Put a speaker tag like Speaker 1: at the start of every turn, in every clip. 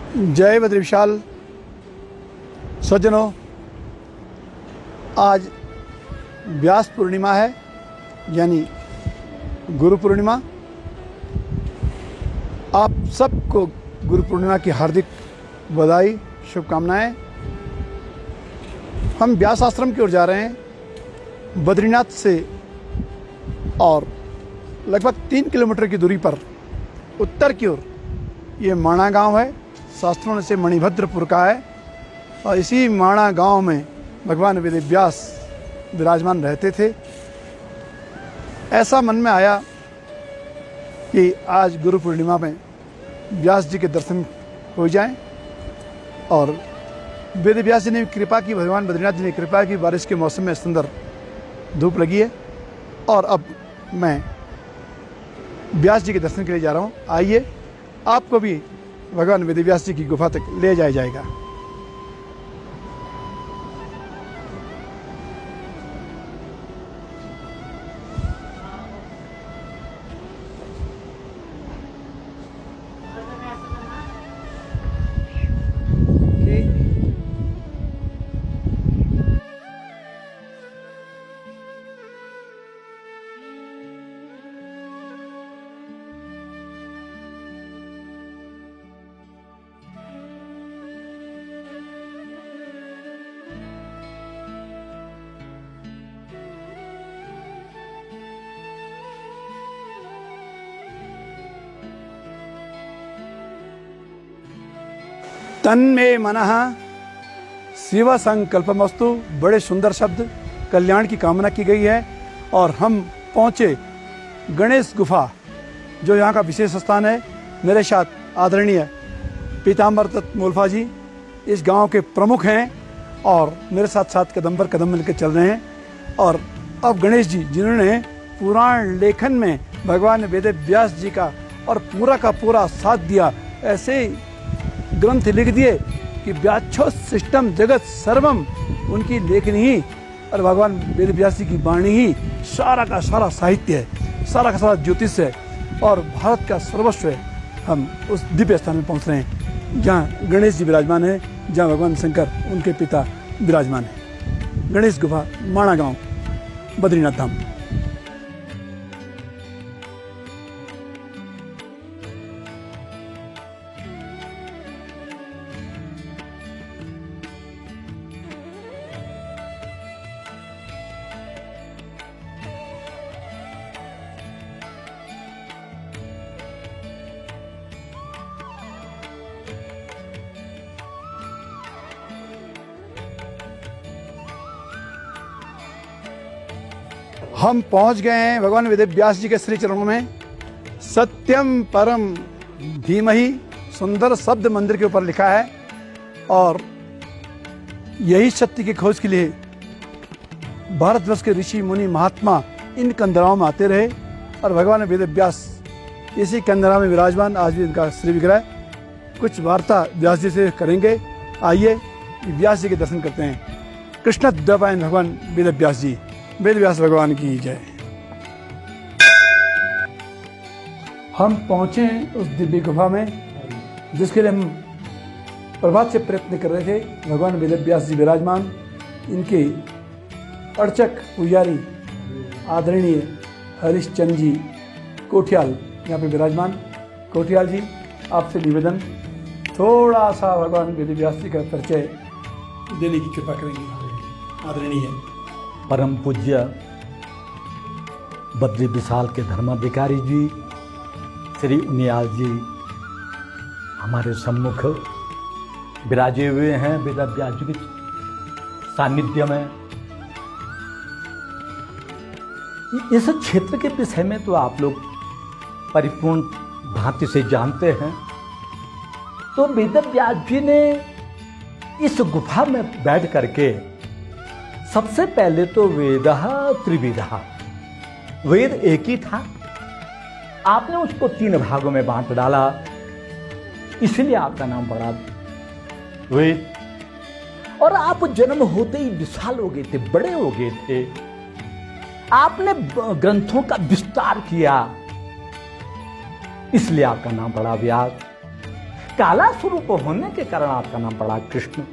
Speaker 1: जय बद्री विशाल। सज्जनों, आज व्यास पूर्णिमा है, यानी गुरु पूर्णिमा। आप सबको गुरु पूर्णिमा की हार्दिक बधाई, शुभकामनाएं। हम व्यास आश्रम की ओर जा रहे हैं बद्रीनाथ से, और लगभग 3 किलोमीटर की दूरी पर उत्तर की ओर ये माणा गांव है। शास्त्रों ने से मणिभद्रपुर का है, और इसी माणा गांव में भगवान वेदव्यास विराजमान रहते थे। ऐसा मन में आया कि आज गुरु पूर्णिमा में व्यास जी के दर्शन हो जाएं, और वेदव्यास जी ने कृपा की, भगवान बद्रीनाथ जी ने कृपा की। बारिश के मौसम में सुंदर धूप लगी है, और अब मैं व्यास जी के दर्शन के लिए जा रहा हूँ। आइए, आपको भी भगवान वेदव्यास जी की गुफा तक ले जाया जाएगा। तन्मे मनः शिव संकल्पमस्तु। बड़े सुंदर शब्द, कल्याण की कामना की गई है। और हम पहुँचे गणेश गुफा, जो यहाँ का विशेष स्थान है। मेरे साथ आदरणीय पीताम्बर दत्त मोलफा जी इस गांव के प्रमुख हैं, और मेरे साथ साथ कदम पर कदम मिलकर चल रहे हैं। और अब गणेश जी, जिन्होंने पुराण लेखन में भगवान वेदव्यास जी का और पूरा का पूरा साथ दिया, ऐसे ग्रंथ लिख दिए कि व्याच्छो सिस्टम जगत सर्वम, उनकी लेखनी ही और भगवान वेदव्यास जी की वाणी ही सारा का सारा साहित्य है, सारा का सारा ज्योतिष है, और भारत का सर्वस्व है। हम उस दिव्य स्थान में पहुंच रहे हैं जहाँ गणेश जी विराजमान है, जहाँ भगवान शंकर उनके पिता विराजमान है। गणेश गुफा, माणा गांव, बद्रीनाथ धाम। हम पहुंच गए हैं भगवान वेदव्यास जी के श्री चरणों में। सत्यम परम धीमहि, सुंदर शब्द मंदिर के ऊपर लिखा है, और यही सत्य की खोज के लिए भारतवर्ष के ऋषि मुनि महात्मा इन कंदराओं में आते रहे, और भगवान वेदव्यास इसी कंदरा में विराजमान। आज भी इनका श्री विग्रह। कुछ वार्ता व्यास जी से करेंगे। आइए व्यास जी के दर्शन करते हैं। कृष्ण द्वैपायन भगवान वेदव्यास जी। वेदव्यास भगवान की जय। हम पहुंचे उस दिव्य गुफा में जिसके लिए हम प्रभात से प्रयत्न कर रहे थे। भगवान वेदव्यास जी विराजमान, इनके अर्चक पुजारी आदरणीय हरिश्चंद्र जी कोठियाल यहाँ पे विराजमान। कोठियाल जी, आपसे निवेदन, थोड़ा सा भगवान वेदव्यास जी का परिचय देने की कृपा करेंगे। आदरणीय
Speaker 2: परम पूज्य बद्री विशाल के धर्माधिकारी जी श्री उनियाल जी हमारे सम्मुख विराजे हुए हैं वेदव्यास जी के सानिध्य में। इस क्षेत्र के विषय में तो आप लोग परिपूर्ण भांति से जानते हैं। तो वेदव्यास जी ने इस गुफा में बैठ करके सबसे पहले तो वेदः त्रिविधः, वेद एक ही था, आपने उसको 3 भागों में बांट डाला, इसलिए आपका नाम पड़ा वेद। और आप जन्म होते ही विशाल हो गए थे, बड़े हो गए थे। आपने ग्रंथों का विस्तार किया, इसलिए आपका नाम पड़ा व्यास। काला स्वरूप होने के कारण आपका नाम पड़ा कृष्ण।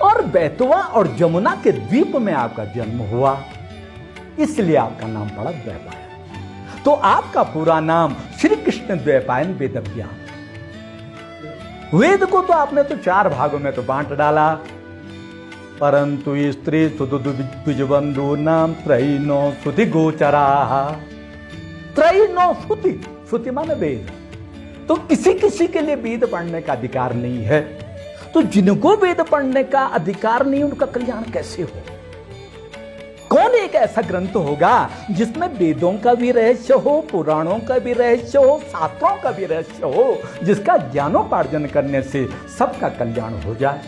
Speaker 2: और बेतवा और जमुना के द्वीप में आपका जन्म हुआ, इसलिए आपका नाम पड़ा द्वैपायन। तो आपका पूरा नाम श्री कृष्ण द्वैपायन वेदव्यास। वेद को तो आपने तो 4 भागों में तो बांट डाला, परंतु स्त्री सुबंधु नाम त्रैनो श्रुति गोचरा। त्रैनो श्रुति, श्रुति माने वेद। तो किसी किसी के लिए वेद पढ़ने का अधिकार नहीं है। तो जिनको वेद पढ़ने का अधिकार नहीं, उनका कल्याण कैसे हो? कौन एक ऐसा ग्रंथ होगा जिसमें वेदों का भी रहस्य हो, पुराणों का भी रहस्य हो, शास्त्रों का भी रहस्य हो, जिसका ज्ञानोपार्जन करने से सबका कल्याण हो जाए?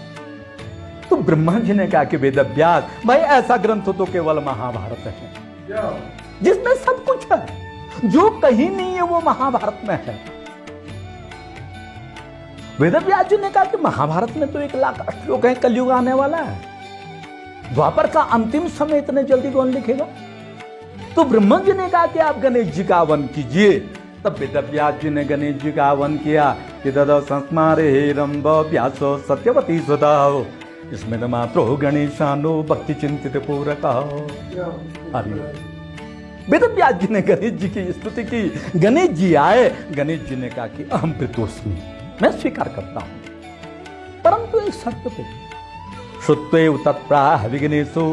Speaker 2: तो ब्रह्मा जी ने कहा कि वेदव्यास, भाई ऐसा ग्रंथ तो केवल महाभारत है, जिसमें सब कुछ है। जो कहीं नहीं है वो महाभारत में है। वेदव्यास जी ने कहा कि महाभारत में तो 1 लाख श्लोक है, कलयुग आने वाला है, द्वापर का अंतिम समय इतने जल्दी कौन लिखेगा? तो ब्रह्मा जी ने कहा कि आप गणेश जी का हवन कीजिए। तब वेदव्यास जी ने गणेश जी का हवन किया कि ददौ संस्मारे रंभ व्यासो सत्यवती सुदाओ इसमें मात्रो गणेशानो भक्ति चिंतित पूरक। वेदव्यास जी ने गणेश जी की स्तुति की। गणेश जी आए, गणेश जी ने कहा कि अहम प्रीतोस्मि, मैं स्वीकार करता हूं, परंतु एक शर्त पे। श्रुत्वैव तत्प्राह विघ्नेषु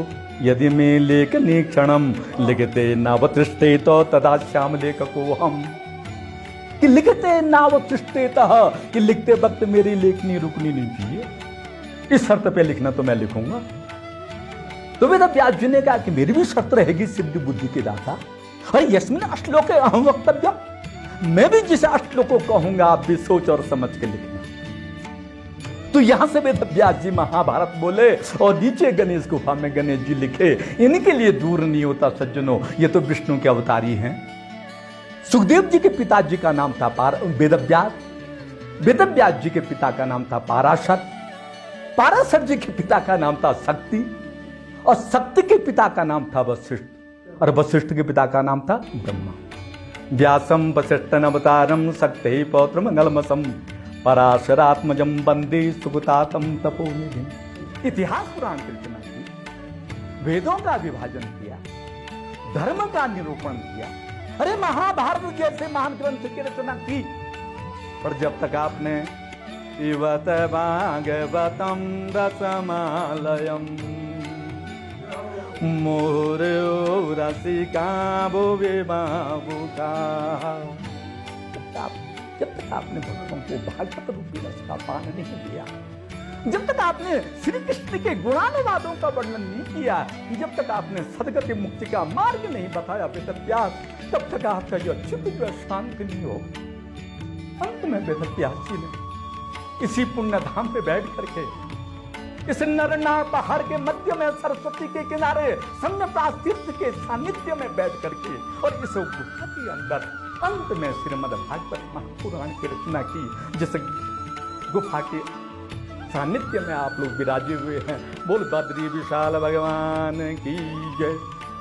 Speaker 2: यदि मे लेखनी क्षणम लिखते नावतिष्ठे तो तदा श्याम लेखको हम। कि लिखते नावतिष्ठे, कि लिखते वक्त मेरी लेखनी रुकनी नहीं चाहिए, इस शर्त पे लिखना तो मैं लिखूंगा। तो वेदव्यास जी ने कहा कि मेरी भी शर्त रहेगी सिद्धि बुद्धि के दाता। अरे यस्मिन अश्लोके अहम वक्तव्य, मैं भी जिस अश्लोक को कहूंगा आप भी सोच और समझ के लिखना। तो यहां से वेदव्यास जी महाभारत बोले और नीचे गणेश गुफा में गणेश जी लिखे। इनके लिए दूर नहीं होता सज्जनों, ये तो विष्णु के अवतारी हैं। सुखदेव जी के पिताजी का नाम था वेदव्यास। वेदव्यास जी के पिता का नाम था पाराशर। पाराशर जी के पिता का नाम था शक्ति, और शक्ति के पिता का नाम था वशिष्ठ, और वशिष्ठ के पिता का नाम था ब्रह्मा। व्यासम वशिष्ठन अवतारम शक्ति पौत्र मंगलमसम पराशरात्मजम वंदे सुगतातम तपोनिधि। इतिहास पुराण की रचना की, वेदों का विभाजन किया, धर्म का निरूपण किया। अरे महाभारत जैसे महान ग्रंथ की रचना की, पर जब तक आपने इवत भागवतम रसमालयम मोरो रसिका भुवे बाबुका, जब तक आपने भक्तों को भागवत रूपी रस का पान नहीं दिया, जब तक आपने श्री कृष्ण के गुणानुवादों का वर्णन नहीं किया, जब तक आपने सदगति मुक्ति का मार्ग नहीं बताया वेदव्यास, तब तक आपका यह चित्त जो शांत नहीं हो। अंत में वेदव्यास जी ने इसी पुण्य धाम पे बैठ करके, इस नरनार पहाड़ के मध्य में सरस्वती के किनारे सम्यप्रास तीर्थ के सानिध्य में बैठ करके, और इस गुफा के अंदर अंत में श्रीमद् भागवत महापुराण की रचना की, जिस गुफा के सानिध्य में आप लोग विराजे हुए हैं। बोल बद्री विशाल भगवान की जय।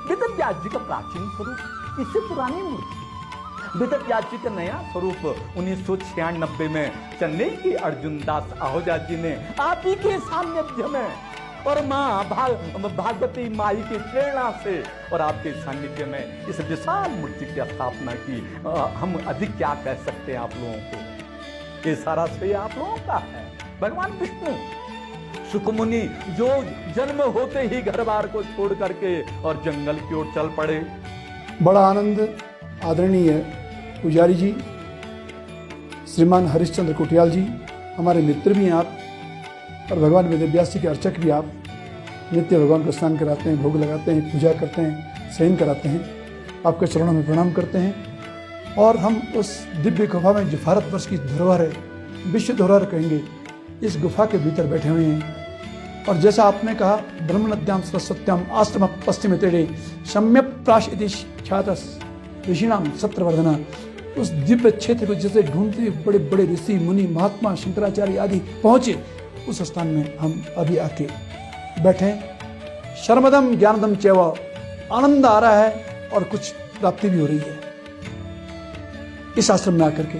Speaker 2: वेदव्यास जी का प्राचीन स्वरूप, इससे पुरानी मूर्ति। वेदव्यास जी का नया स्वरूप 1996 में चेन्नई के अर्जुन दास आहूजा जी ने आप ही के सानिध्य में और माँ भागवती माई की प्रेरणा से और आपके सानिध्य में इस विशाल मूर्ति की स्थापना की। हम अधिक क्या कह सकते हैं आप लोगों को, ये सारा श्रेय आप लोगों का है। भगवान विष्णु सुखमुनि जो जन्म होते ही घर बार को छोड़ करके और जंगल की ओर चल पड़े।
Speaker 1: बड़ा आनंद आदरणीय पुजारी जी श्रीमान हरिश्चंद्र कुटियाल जी, हमारे मित्र भी हैं आप, और भगवान वेदव्यास जी के अर्चक भी आप। नित्य भगवान को स्नान कराते हैं, भोग लगाते हैं, पूजा करते हैं, शयन कराते हैं। आपके चरणों में प्रणाम करते हैं। और हम उस दिव्य गुफा में जो भारतवर्ष की धरोहर है, विश्व धरोहर कहेंगे, इस गुफा के भीतर बैठे हुए हैं। और जैसा आपने कहा, ब्रह्म नद्याम सरस्वत्याम आश्रम पश्चिम तेड़े सम्यक प्राश इति ख्यातस ऋषिणाम सत्रवर्धना, उस दिव्य क्षेत्र को जैसे ढूंढते बड़े बड़े ऋषि मुनि महात्मा शंकराचार्य आदि पहुंचे, उस स्थान में हम अभी आके बैठे। शर्मदम ज्ञानदम चैव, आनंद आ रहा है और कुछ प्राप्ति भी हो रही है इस आश्रम में आकर के।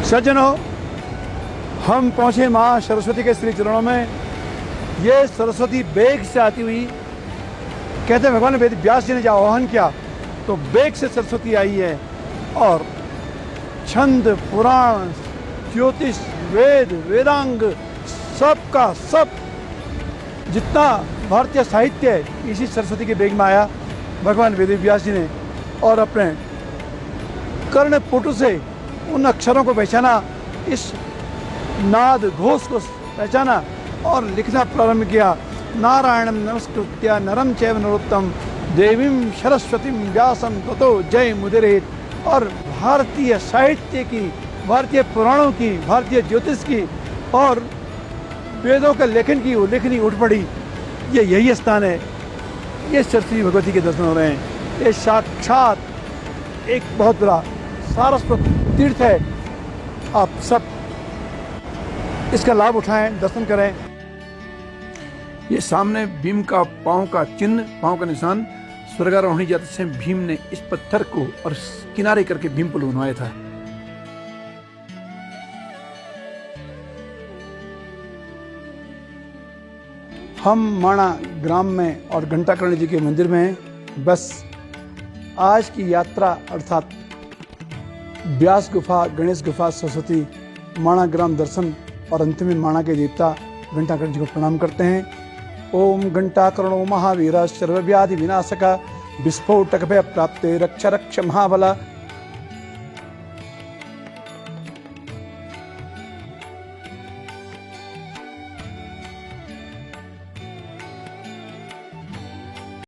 Speaker 1: सज्जनों, हम पहुंचे मां सरस्वती के श्री चरणों में। ये सरस्वती बेग से आती हुई, कहते हैं भगवान वेद व्यास जी ने जब आह्वान किया तो बेग से सरस्वती आई है और छंद, पुराण, ज्योतिष, वेद, वेदांग, सबका सब जितना भारतीय साहित्य है इसी सरस्वती के बेग में आया भगवान वेद व्यास जी ने, और अपने कर्णपुट से उन अक्षरों को पहचाना, इस नाद घोष को पहचाना और लिखना प्रारंभ किया। नारायणं नमस्कृत्य नरं चैव नरोत्तमं देवीं सरस्वतीं व्यासं ततो जय मुदिरेत। और भारतीय साहित्य की, भारतीय पुराणों की, भारतीय ज्योतिष की और वेदों के लेखन की वो लेखनी उठ पड़ी। ये यही स्थान है, ये सरस्वती भगवती के दर्शन हो रहे हैं। ये साक्षात एक बहुत बड़ा सारस्वत तीर्थ है। आप सब इसका लाभ उठाएं, दर्शन करें। ये सामने भीम का पांव का चिन्ह, पांव का निशान, स्वर्गारोहणी जाते समय भीम ने इस पत्थर को और किनारे करके भीम पुल बनवाया था। हम माणा ग्राम में और घंटाकर्ण जी के मंदिर में हैं। बस आज की यात्रा अर्थात व्यास गुफा, गणेश गुफा, सरस्वती, माणा ग्राम दर्शन और अंत में माणा के देवता घंटाकर्ण जी को प्रणाम करते हैं। ओम घंटाकर्णो महावीर सर्वव्याधि विनाशक विस्फोटक भय प्राप्ते रक्ष रक्ष महाबला